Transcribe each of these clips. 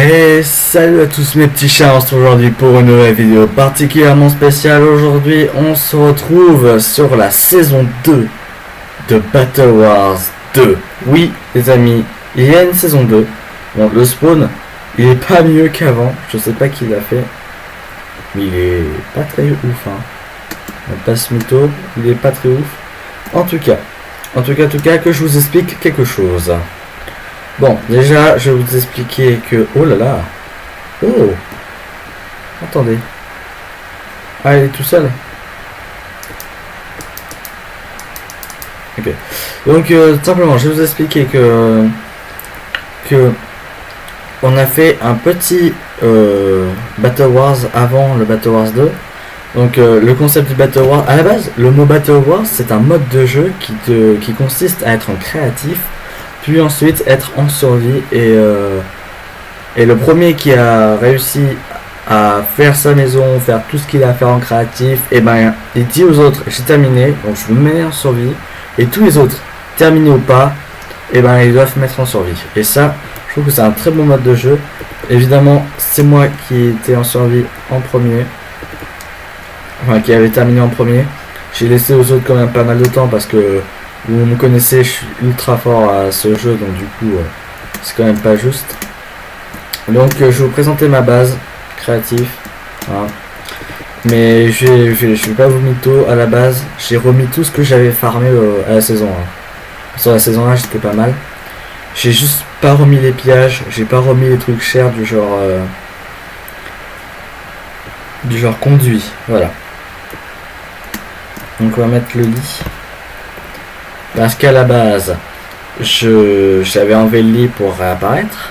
Et salut à tous mes petits chats, on se retrouve aujourd'hui pour une nouvelle vidéo particulièrement spéciale. Aujourd'hui on se retrouve sur la saison 2 de Battle Wars 2. Oui les amis, il y a une saison 2. Bon, le spawn il est pas mieux qu'avant, je sais pas qui l'a fait, mais il est pas très ouf hein. On passe mytho, il est pas très ouf. En tout cas que je vous explique quelque chose. Bon, déjà, je vais vous expliquer que... Oh là là. Oh. Attendez. Ah, il est tout seul. Ok. Donc, simplement, je vais vous expliquer que on a fait un petit Battle Wars avant le Battle Wars 2. Donc, le concept du Battle Wars... À la base, le mot Battle Wars, c'est un mode de jeu qui consiste à être en créatif, puis ensuite être en survie, et le premier qui a réussi à faire sa maison, faire tout ce qu'il a à faire en créatif, et ben il dit aux autres j'ai terminé, donc je me mets en survie, et tous les autres, terminés ou pas, et ben ils doivent mettre en survie. Et ça, je trouve que c'est un très bon mode de jeu. Évidemment, c'est moi qui étais en survie en premier, enfin qui avait terminé en premier. J'ai laissé aux autres quand même pas mal de temps parce que vous me connaissez, je suis ultra fort à ce jeu, donc du coup c'est quand même pas juste. Donc je vais vous présenter ma base créatif, hein. Mais je vais pas vous mytho. À la base j'ai remis tout ce que j'avais farmé à la saison 1. Sur la saison 1 j'étais pas mal, j'ai juste pas remis les pillages, j'ai pas remis les trucs chers du genre conduit, voilà. Donc on va mettre le lit. Parce qu'à la base, j'avais enlevé le lit pour réapparaître.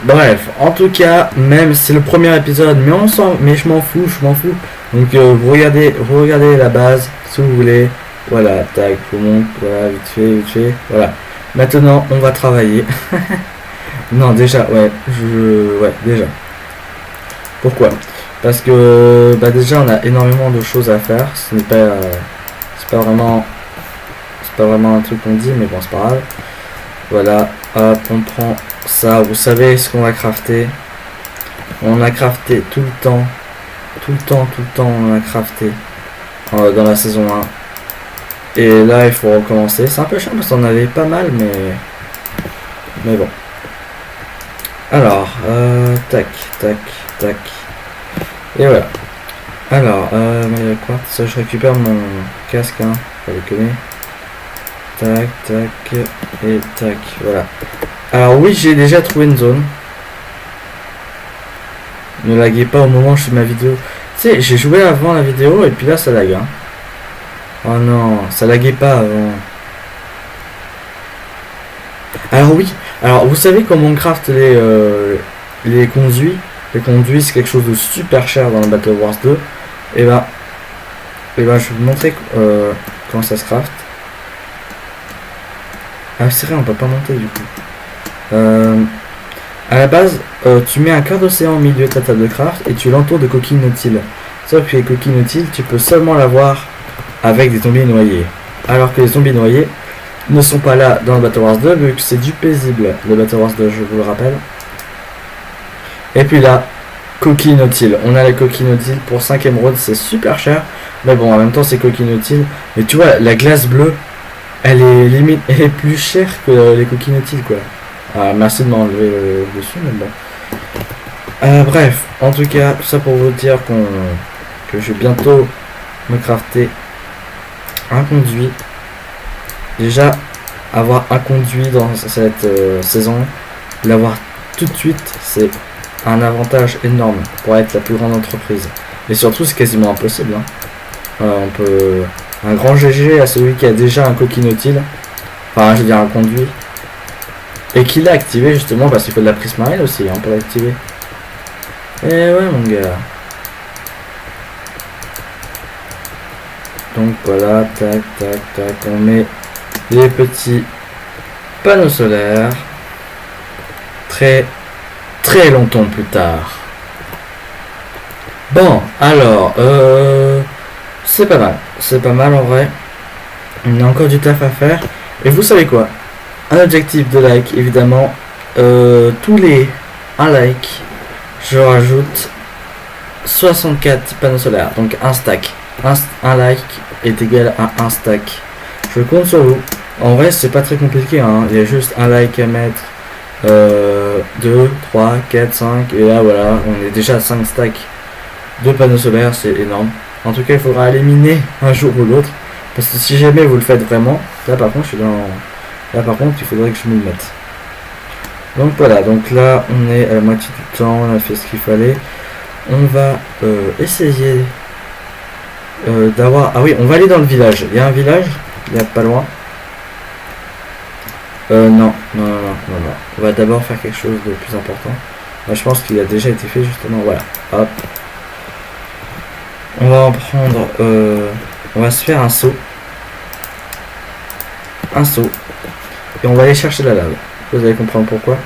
Bref, en tout cas, même c'est le premier épisode, mais je m'en fous. Donc vous regardez la base, si vous voulez. Voilà, tac, je vous montre, voilà, vite fait, voilà. Maintenant, on va travailler. Non, déjà, déjà. Pourquoi? Parce que, déjà, on a énormément de choses à faire. C'est pas vraiment un truc qu'on dit, mais bon, c'est pas grave. Voilà, hop, on prend ça. Vous savez ce qu'on va crafter. On a crafté tout le temps, on a crafté dans la saison 1. Et là, il faut recommencer. C'est un peu chiant parce qu'on avait pas mal, mais bon. Alors, tac. Et voilà. Alors, mais quoi, ça, je récupère mon casque, hein, pas déconner. Tac, et tac, voilà. Alors oui, j'ai déjà trouvé une zone. Ne laguez pas au moment où je fais ma vidéo. Tu sais, j'ai joué avant la vidéo et puis là ça lag, hein. Oh non, ça laguait pas avant. Alors oui, alors vous savez comment on craft les conduits. Les conduits c'est quelque chose de super cher dans le Battle Wars 2. Et ben je vais vous montrer comment ça se craft. Ah c'est vrai, on peut pas monter du coup. À la base, tu mets un cœur d'océan au milieu de ta table de craft et tu l'entoures de coquilles nautiles. Sauf que les coquilles nautiles, tu peux seulement l'avoir avec des zombies noyés. Alors que les zombies noyés ne sont pas là dans le Battle Wars 2, vu que c'est du paisible, le Battle Wars 2, je vous le rappelle. Et puis là, coquilles nautiles. On a les coquilles nautiles pour 5 émeraudes, c'est super cher. Mais bon, en même temps, c'est coquilles nautiles. Mais tu vois, la glace bleue, elle est plus chère que les coquilles nautiles, quoi. Ah, merci de m'enlever le dessus, mais bon. Bref, en tout cas, tout ça pour vous dire que je vais bientôt me crafter un conduit. Déjà, avoir un conduit dans cette saison, l'avoir tout de suite, c'est un avantage énorme pour être la plus grande entreprise. Et surtout, c'est quasiment impossible, hein. On peut... Un grand GG à celui qui a déjà un coquille nautile, enfin je veux dire un conduit, et qui l'a activé justement parce qu'il faut de la prismarine aussi, hein, on peut l'activer. Et ouais mon gars. Donc voilà, tac, on met les petits panneaux solaires très longtemps plus tard. Bon, alors, c'est pas mal en vrai. On a encore du taf à faire. Et vous savez quoi? Un objectif de like, évidemment. Tous les 1 like je rajoute 64 panneaux solaires, donc un stack. Un like est égal à un stack. Je compte sur vous. En vrai, c'est pas très compliqué, hein. Il y a juste un like à mettre. 2, 3, 4, 5. Et là, voilà, on est déjà à 5 stacks de panneaux solaires. C'est énorme. En tout cas, il faudra éliminer un jour ou l'autre. Parce que si jamais vous le faites vraiment, là par contre, là par contre, il faudrait que je me le mette. Donc voilà, donc là, on est à la moitié du temps. On a fait ce qu'il fallait. On va essayer d'avoir... Ah oui, on va aller dans le village. Il y a un village, il n'y a pas loin. Non. On va d'abord faire quelque chose de plus important. Moi, je pense qu'il a déjà été fait, justement. Voilà. Hop. On va en prendre... on va se faire un seau. Un seau. Et on va aller chercher la lave. Vous allez comprendre pourquoi.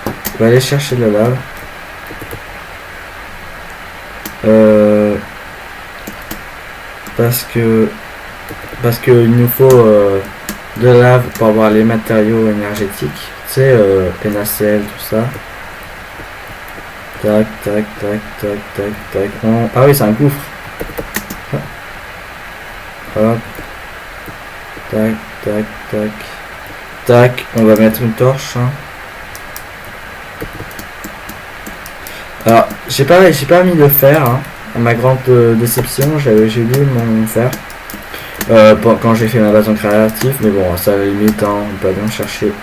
On va aller chercher la lave. Parce que il nous faut de la lave pour avoir les matériaux énergétiques, tu sais, NaCl, tout ça. Tac. Ah oui, c'est un gouffre. Hop. Tac. On va mettre une torche. Hein. Alors, j'ai pas mis le fer. Hein. À ma grande déception, j'ai oublié mon fer. Quand j'ai fait ma base en créatif, mais bon, ça à la limite, hein, on peut bien chercher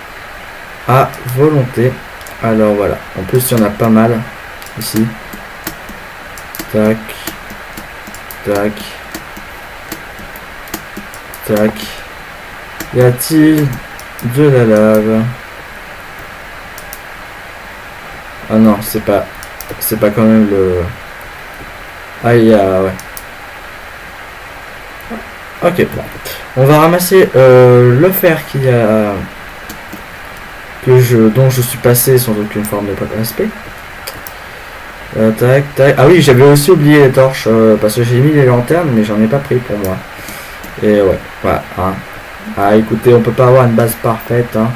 à volonté. Alors voilà, en plus il y en a pas mal ici. Tac. Y a-t-il de la lave? Ah non, c'est pas quand même le... Ah il y a... ouais. Ok, bon. On va ramasser le fer qu'il y a... dont je suis passé sans aucune forme de respect. Tac. Ah oui, j'avais aussi oublié les torches parce que j'ai mis les lanternes, mais j'en ai pas pris pour moi. Et ouais, voilà. Hein. Ah écoutez, on peut pas avoir une base parfaite. Hein.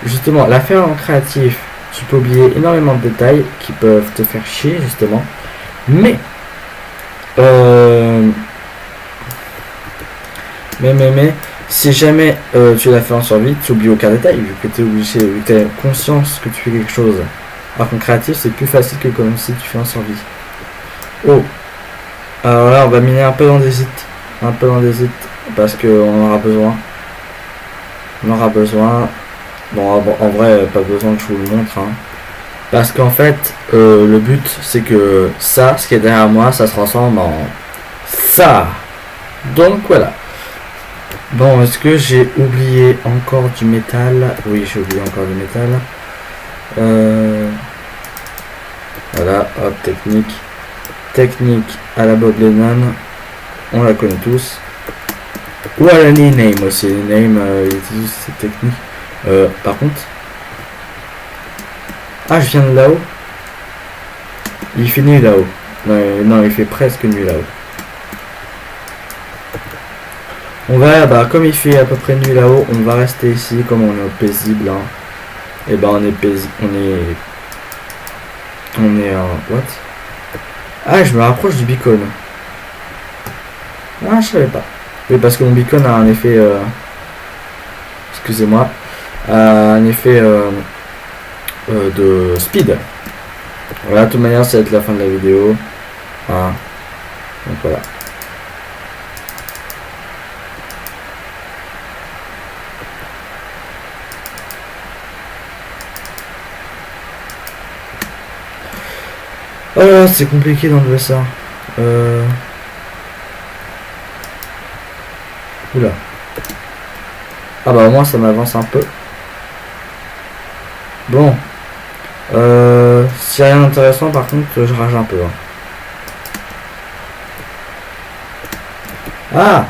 Justement, la faire en créatif, tu peux oublier énormément de détails qui peuvent te faire chier, justement. Mais si jamais tu l'as fait en survie, tu oublies aucun détail, vu que tu es obligé, vu que tu as conscience que tu fais quelque chose. Alors qu'en créatif, c'est plus facile que comme si tu fais en survie. Oh. Alors là, on va miner un peu dans des sites. Parce qu'on aura besoin. Bon, en vrai, pas besoin que je vous le montre. Hein. Parce qu'en fait, le but, c'est que ça, ce qui est derrière moi, ça se transforme en ça. Donc voilà. Bon, est-ce que j'ai oublié encore du métal? Oui, j'ai oublié encore du métal. Voilà, hop, technique à la Bob Lennon, on la connaît tous. Ou à la Name aussi, Name, il utilise cette technique. Par contre, ah, je viens de là-haut. Il fait nuit là-haut. Non, il fait presque nuit là-haut. On va, comme il fait à peu près nuit là-haut, on va rester ici, comme on est paisible. Hein. Et on est paisible, on est en... What? Ah, je me rapproche du beacon. Ah, je savais pas. Oui, parce que mon beacon a un effet... excusez-moi. Un effet de speed. Voilà, de toute manière, ça va être la fin de la vidéo. Hein. Donc voilà. Oh, c'est compliqué d'enlever ça. Oula. Ah bah au moins ça m'avance un peu. Bon. S'il n'y a rien d'intéressant par contre je rage un peu. Hein. Ah.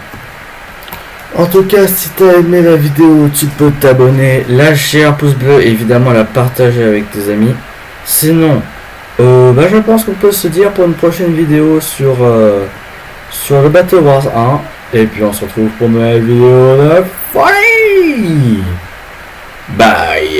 En tout cas si t'as aimé la vidéo tu peux t'abonner, lâcher un pouce bleu et évidemment la partager avec tes amis. Sinon je pense qu'on peut se dire pour une prochaine vidéo sur le Battle Wars 1. Et puis on se retrouve pour une nouvelle vidéo de folie. Bye.